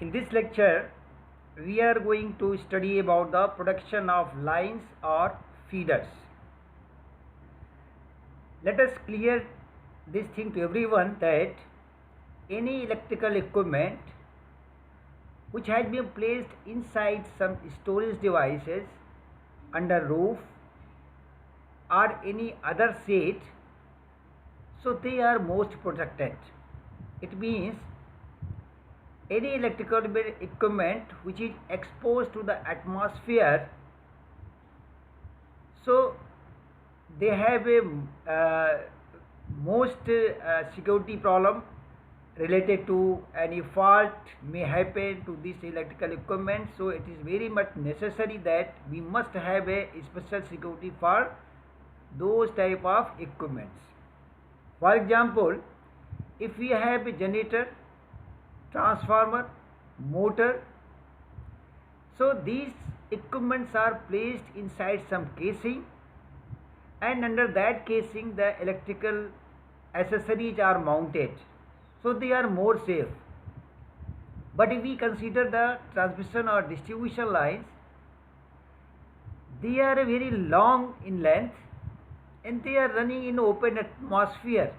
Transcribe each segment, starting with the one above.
In this lecture, we are going to study about the production of lines or feeders. Let us clear this thing to everyone that any electrical equipment which has been placed inside some storage devices under roof or any other shed, so they are most protected. It means any electrical equipment which is exposed to the atmosphere, so they have a most security problem related to any fault may happen to this electrical equipment. So it is very much necessary that we must have a special security for those type of equipments. For example, if we have a generator, transformer, motor, so these equipments are placed inside some casing, and under that casing the electrical accessories are mounted, so they are more safe. But if we consider the transmission or distribution lines, they are very long in length and they are running in open atmosphere.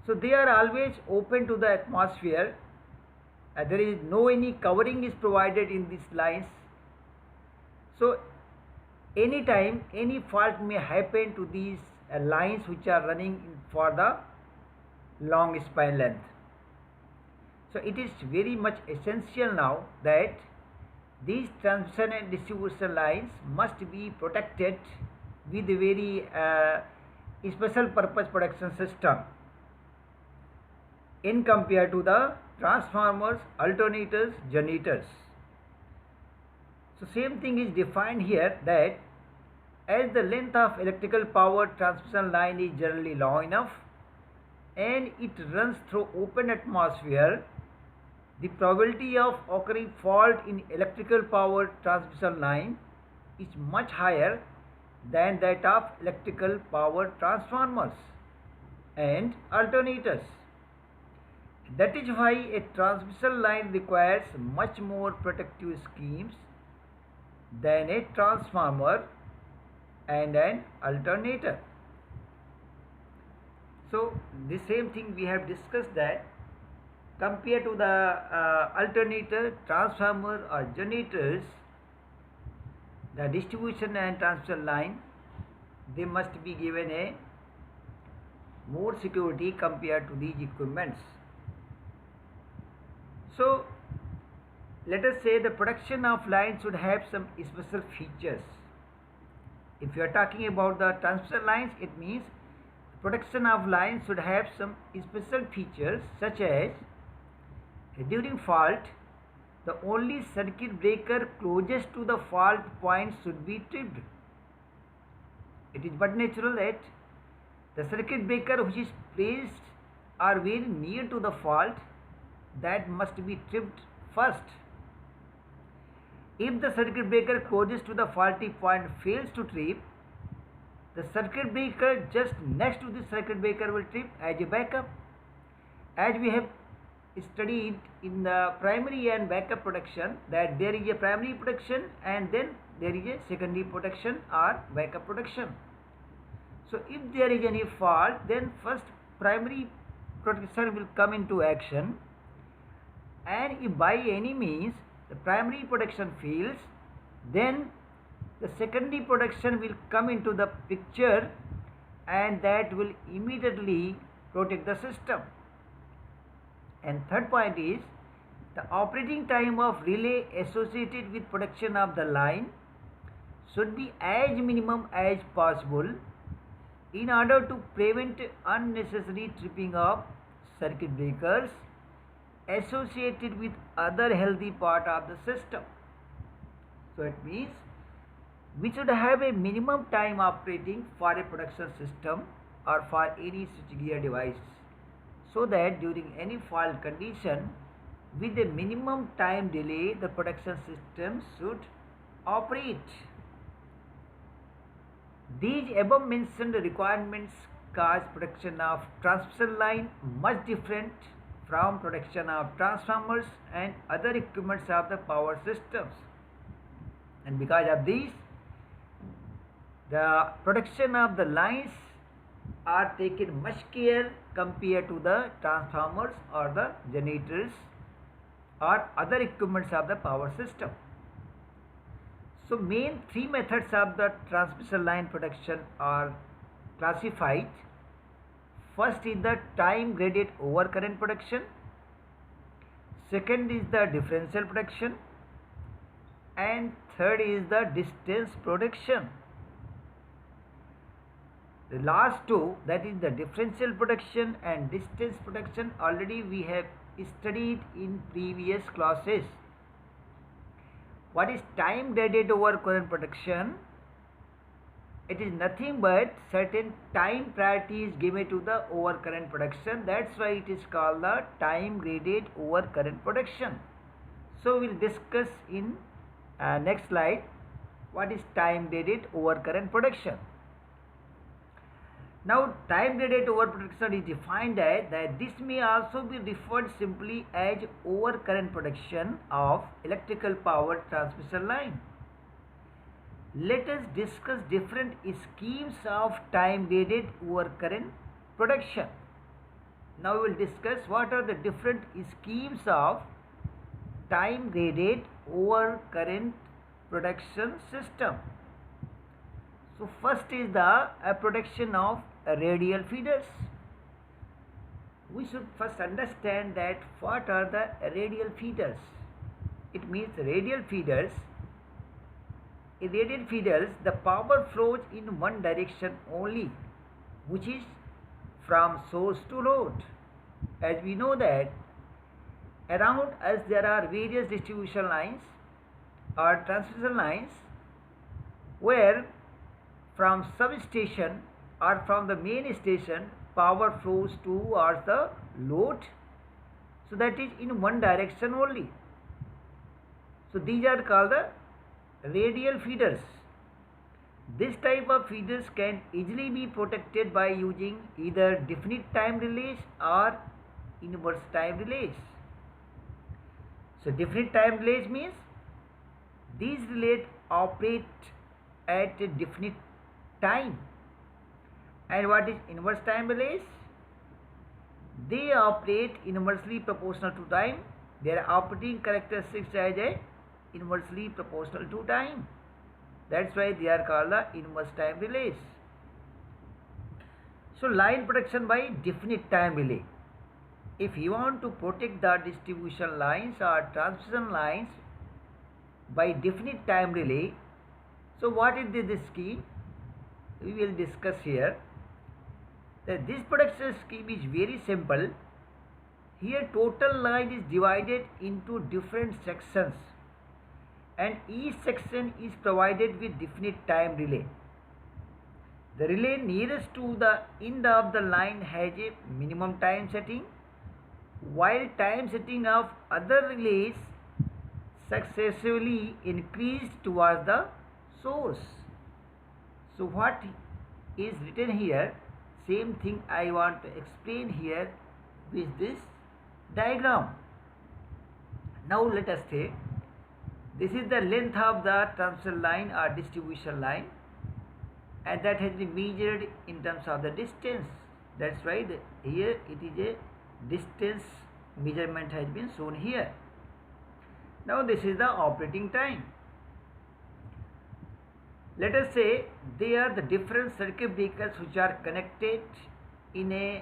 So they are always open to the atmosphere. There is no any covering is provided in these lines. So anytime any fault may happen to these lines which are running for the long span length. So it is very much essential now that these transmission and distribution lines must be protected with a very special purpose protection system in compared to the transformers, alternators, generators. So same thing is defined here, that as the length of electrical power transmission line is generally long enough and it runs through open atmosphere, the probability of occurring fault in electrical power transmission line is much higher than that of electrical power transformers and alternators. That is why a transmission line requires much more protective schemes than a transformer and an alternator. So the same thing we have discussed, that compared to the alternator, transformer or generators, the distribution and transmission line, they must be given a more security compared to these equipments. So let us say the production of lines should have some special features. If you are talking about the transmission lines, it means production of lines should have some special features, such as during fault, the only circuit breaker closest to the fault point should be tripped. It is but natural that the circuit breaker which is placed or very near to the fault, that must be tripped first. If the circuit breaker closest to the faulty point fails to trip, the circuit breaker just next to the circuit breaker will trip as a backup. As we have studied in the primary and backup protection, that there is a primary protection and then there is a secondary protection or backup protection. So if there is any fault, then first primary protection will come into action, and if by any means the primary protection fails, then the secondary protection will come into the picture, and that will immediately protect the system. And third point is the operating time of relay associated with protection of the line should be as minimum as possible in order to prevent unnecessary tripping of circuit breakers associated with other healthy part of the system. So it means we should have a minimum time operating for a production system or for any switchgear device, so that during any fault condition, with a minimum time delay, the production system should operate. These above mentioned requirements cause production of transmission line much different from production of transformers and other equipments of the power systems. And because of this, the production of the lines are taken much care compared to the transformers or the generators or other equipments of the power system. So main three methods of the transmission line production are classified. First is the time graded overcurrent production. Second is the differential production. And third is the distance production. The last two, that is the differential production and distance production, already we have studied in previous classes. What is time graded overcurrent production? It is nothing but certain time priority is given to the overcurrent production. That's why it is called the time graded overcurrent production. So we will discuss in next slide what is time graded overcurrent production. Now time graded overproduction is defined as that this may also be referred simply as overcurrent production of electrical power transmission line. Let us discuss different schemes of time graded overcurrent production. Now we will discuss what are the different schemes of time graded overcurrent production system. So first is the production of radial feeders. We should first understand that what are the radial feeders. It means radial feeders. In radial feeders, the power flows in one direction only, which is from source to load. As we know that around us there are various distribution lines or transmission lines where from substation or from the main station power flows towards the load, so that is in one direction only. So these are called the radial feeders. This type of feeders can easily be protected by using either definite time relays or inverse time relays. So definite time relays means these relays operate at a definite time. And what is inverse time relays? They operate inversely proportional to time. Their operating characteristics as a inversely proportional to time. That's why they are called the inverse time relays. So line protection by definite time relay. If you want to protect the distribution lines or transmission lines by definite time relay, so what is this scheme? We will discuss here. That this protection scheme is very simple. Here total line is divided into different sections and each section is provided with definite time relay. The relay nearest to the end of the line has a minimum time setting, while time setting of other relays successively increased towards the source. So what is written here, same thing I want to explain here with this diagram. Now let us say this is the length of the transmission line or distribution line, and that has been measured in terms of the distance. That's why here it is a distance measurement has been shown here. Now this is the operating time. Let us say they are the different circuit breakers which are connected in a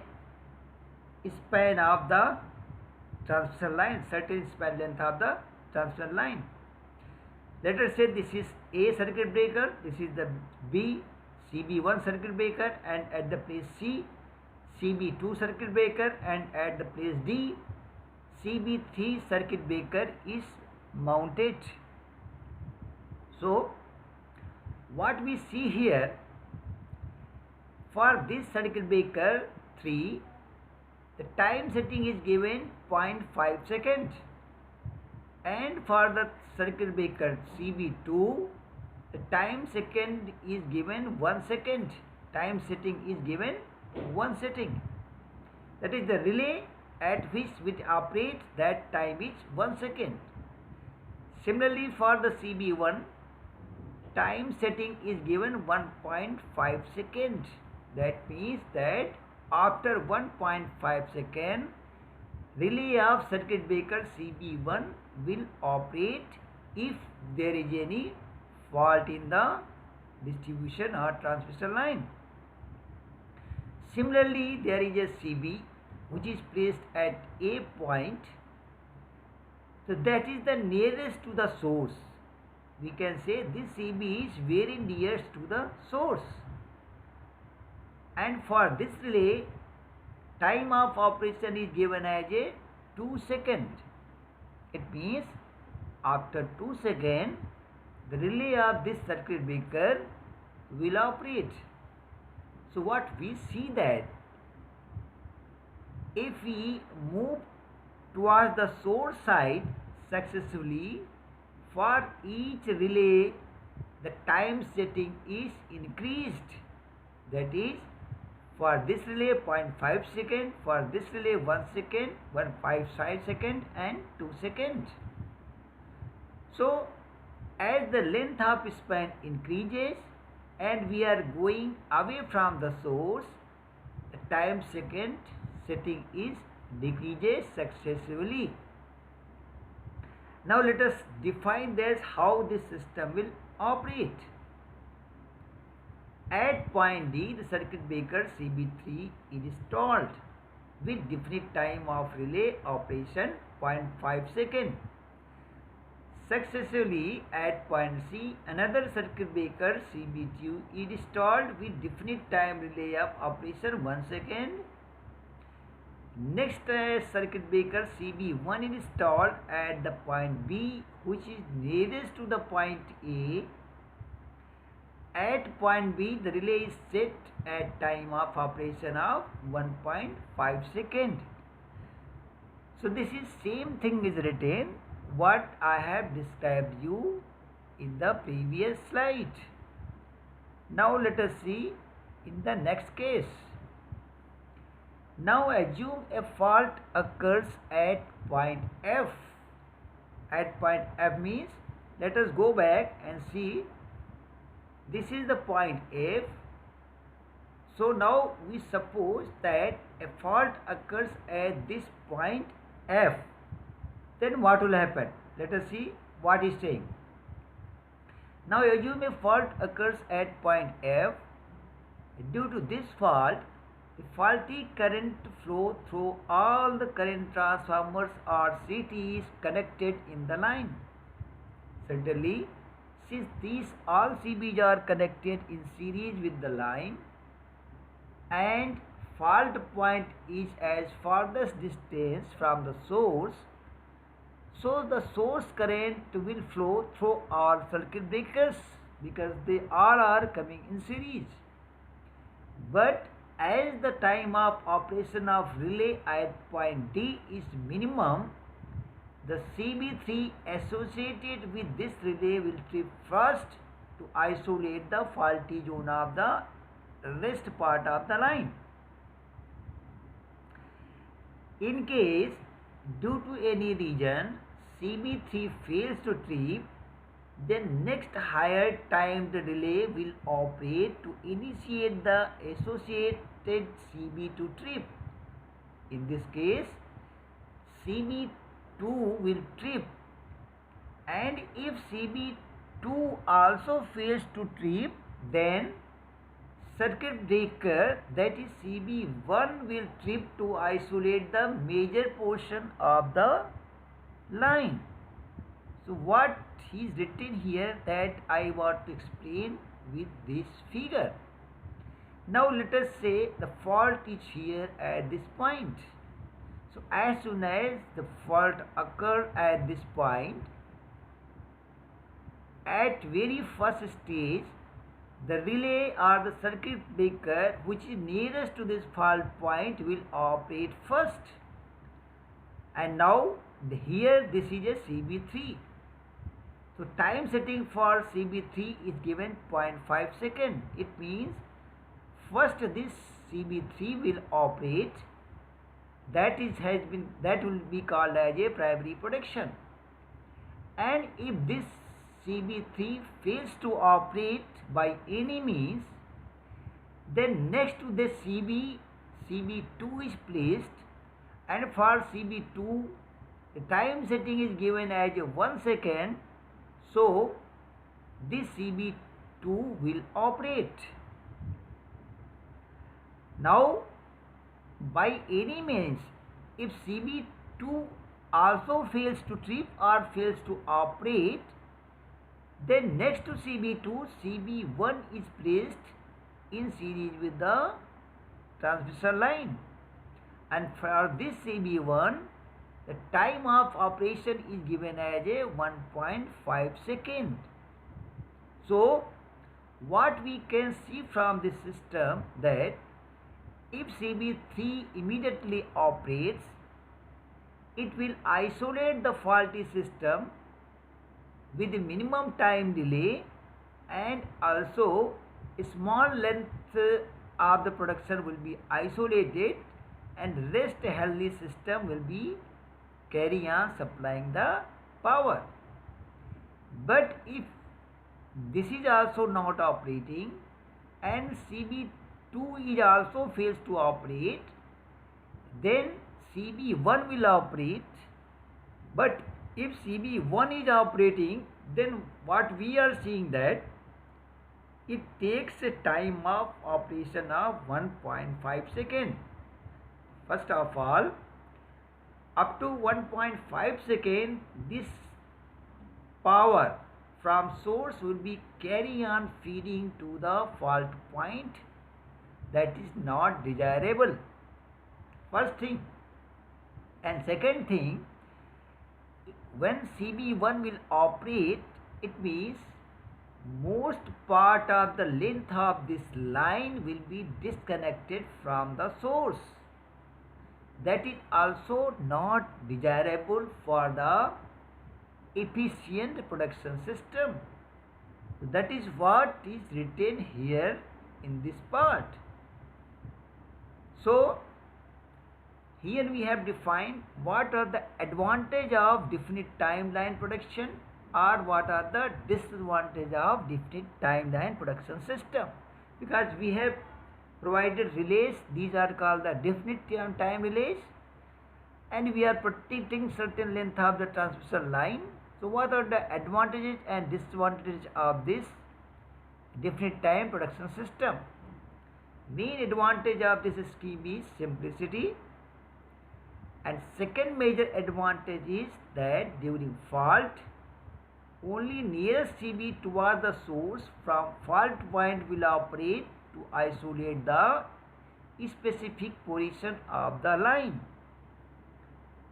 span of the transmission line, certain span length of the transmission line. Let us say this is A circuit breaker, this is the B, CB1 circuit breaker, and at the place C, CB2 circuit breaker, and at the place D, CB3 circuit breaker is mounted. So what we see here, for this circuit breaker 3, the time setting is given 0.5 seconds, and for the circuit breaker CB2, the time second is given 1 second. Time setting is given 1 setting. That is, the relay at which it operates, that time is 1 second. Similarly, for the CB1, time setting is given 1.5 seconds. That means that after 1.5 second, relay of circuit breaker CB1 will operate if there is any fault in the distribution or transmission line. Similarly, there is a CB which is placed at a point, so that is the nearest to the source. We can say this CB is very nearest to the source, and for this relay, time of operation is given as a 2 seconds. It means after 2 seconds, the relay of this circuit breaker will operate. So what we see that if we move towards the source side successively, for each relay the time setting is increased. That is, for this relay 0.5 second, for this relay 1 second, 1.5 second and 2 seconds. So as the length of span increases and we are going away from the source, the time second setting is decreases successively. Now let us define this, how this system will operate. At point D, the circuit breaker CB3 is installed with definite time of relay operation 0.5 second. Successively at point C, another circuit breaker CB2 is installed with definite time relay of operation 1 second. Next circuit breaker CB1 is installed at the point B, which is nearest to the point A. At point B, the relay is set at time of operation of 1.5 second. So this is same thing is written what I have described you in the previous slide. Now let us see in the next case. Now assume a fault occurs at point F. At point F means, let us go back and see, this is the point F. So now we suppose that a fault occurs at this point F. Then what will happen? Let us see what is saying. Now assume a fault occurs at point F. Due to this fault, the faulty current flow through all the current transformers or CTs connected in the line. Certainly, since these all CBs are connected in series with the line and fault point is as farthest distance from the source, so the source current will flow through all circuit breakers because they all are coming in series. But as the time of operation of relay at point D is minimum, the CB3 associated with this relay will trip first to isolate the faulty zone of the rest part of the line. In case due to any reason CB3 fails to trip, then next higher timed relay will operate to initiate the associated CB to trip. In this case, CB2 will trip, and if CB2 also fails to trip, then circuit breaker, that is CB1, will trip to isolate the major portion of the line. So what is written here that I want to explain with this figure. Now let us say the fault is here at this point. So as soon as the fault occurs at this point, at very first stage, the relay or the circuit breaker which is nearest to this fault point will operate first. And now here this is a CB3. So time setting for CB3 is given 0.5 second. It means first this CB3 will operate that will be called as a primary protection. And if this CB3 fails to operate by any means, then next to the CB2 is placed, and for CB2 the time setting is given as 1 second, so this CB2 will operate. Now by any means, if CB2 also fails to trip or fails to operate, then next to CB2, CB1 is placed in series with the transmission line, and for this CB1 the time of operation is given as a 1.5 second. So what we can see from this system, that if CB3 immediately operates, it will isolate the faulty system with the minimum time delay, and also a small length of the production will be isolated, and rest healthy system will be carry on supplying the power. But if this is also not operating and CB2 is also fails to operate, then CB1 will operate. But if CB1 is operating, then what we are seeing, that it takes a time of operation of 1.5 second. First of all, up to 1.5 second, this power from source will be carry on feeding to the fault point. That is not desirable, first thing. And second thing, when CB1 will operate, it means most part of the length of this line will be disconnected from the source. That is also not desirable for the efficient production system. That is what is written here in this part. So here we have defined what are the advantage of definite timeline production, or what are the disadvantage of definite timeline production system. Because we have provided relays, these are called the definite time relays, and we are protecting certain length of the transmission line. So what are the advantages and disadvantages of this definite time production system? Main advantage of this scheme is simplicity, and second major advantage is that during fault, only nearest CB toward the source from fault point will operate to isolate the specific position of the line.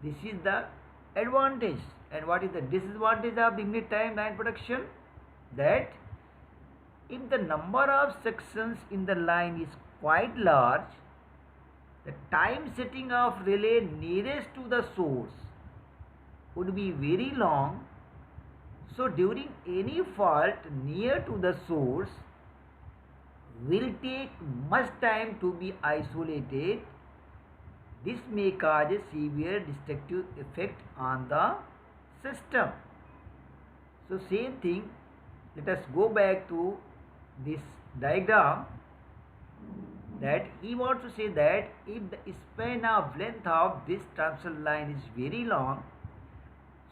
This is the advantage. And what is the disadvantage of definite time line production? That if the number of sections in the line is quite large, the time setting of relay nearest to the source would be very long. So during any fault near to the source will take much time to be isolated. This may cause a severe destructive effect on the system. So same thing, let us go back to this diagram, that he wants to say that if the span of length of this transmission line is very long,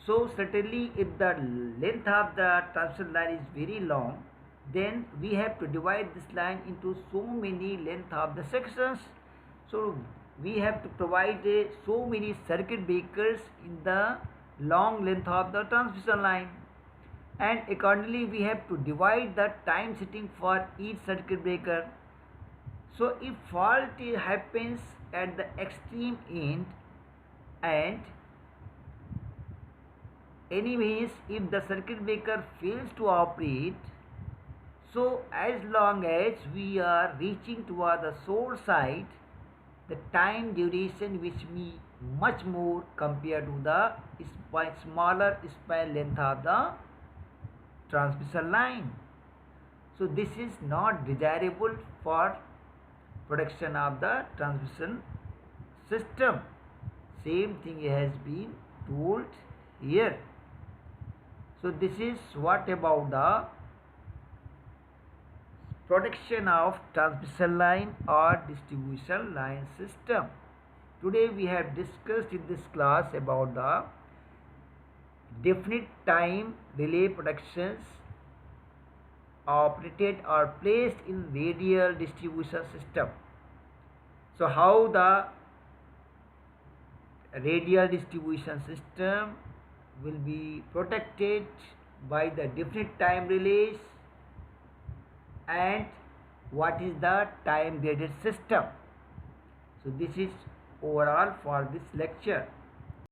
so certainly if the length of the transmission line is very long, then we have to divide this line into so many length of the sections. So we have to provide so many circuit breakers in the long length of the transmission line, and accordingly we have to divide the time setting for each circuit breaker. So if fault happens at the extreme end, and anyways if the circuit breaker fails to operate, so as long as we are reaching toward the source side, the time duration which be much more compared to the smaller span length of the transmission line. So this is not desirable for production of the transmission system. Same thing has been told here. So this is what about the protection of transmission line or distribution line system. Today we have discussed in this class about the definite time relay protections operated or placed in radial distribution system. So how the radial distribution system will be protected by the definite time relays, and what is the time graded system. So this is overall for this lecture.